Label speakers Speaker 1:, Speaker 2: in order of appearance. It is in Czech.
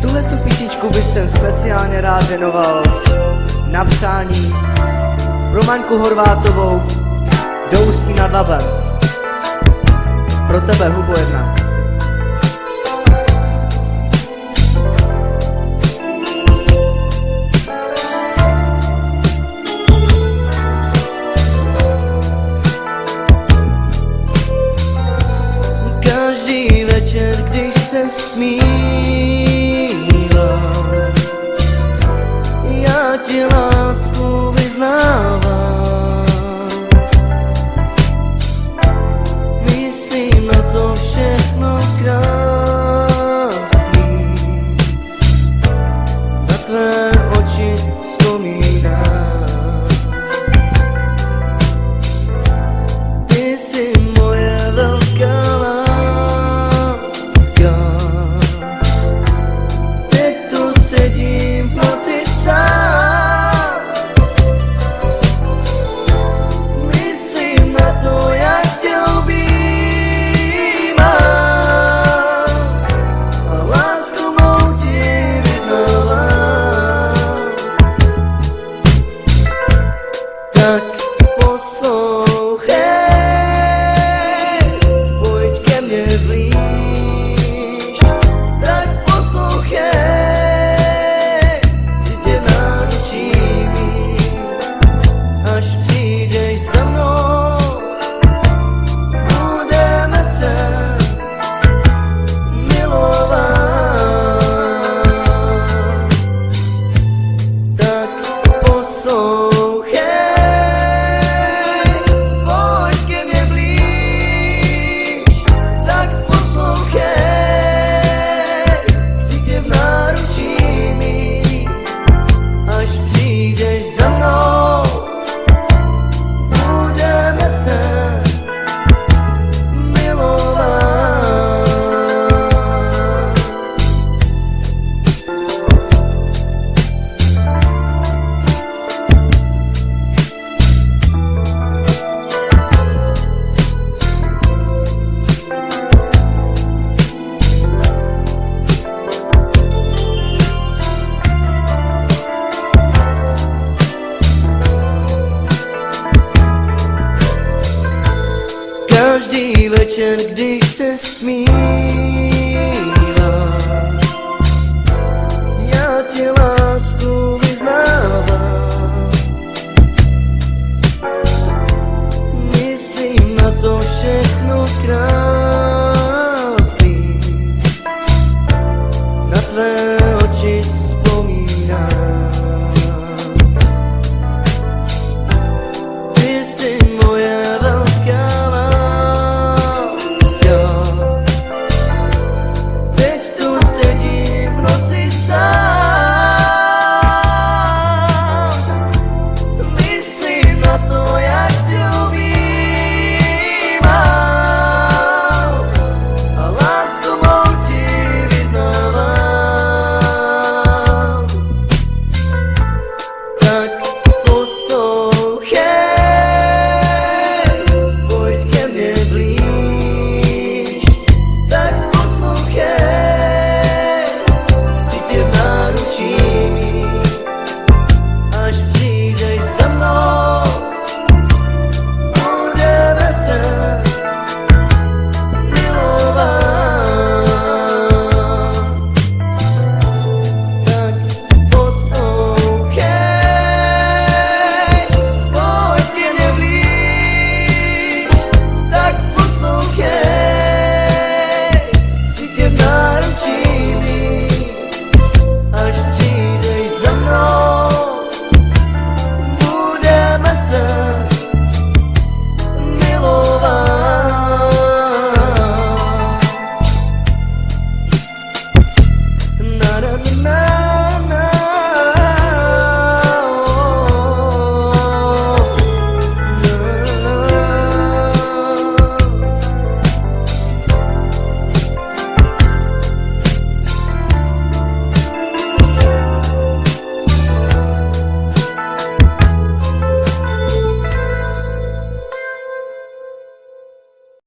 Speaker 1: Tuhle tu písničku bych jsem speciálně rád věnoval na přání Romanku Horvátovou do Ústí nad Labem. Pro tebe, Hubo 1.
Speaker 2: Každý večer, když se smívám, já ti lásku vyznávám. Myslím na to všechno krásný, na tvé oči vzpomínám. Ty jsi moje velká láska, teď tu sedím v noci sám. Myslím na to, jak tě objímám a lásku mou ti vyznávám. Tak poslouchej, pojď ke mně blíž. Tak poslouchej, chci tě v náručí mít. Až přijdeš za mnou, budeme se milovat. Tak poslouchej, pojď ke mně blíž. Tak poslouchej, chci tě v náručí mít. Až přijdeš za mnou, budeme se milovat. Každý večer, když se smívám, já ti lásku vyznávám. Myslím na to všechno krásný,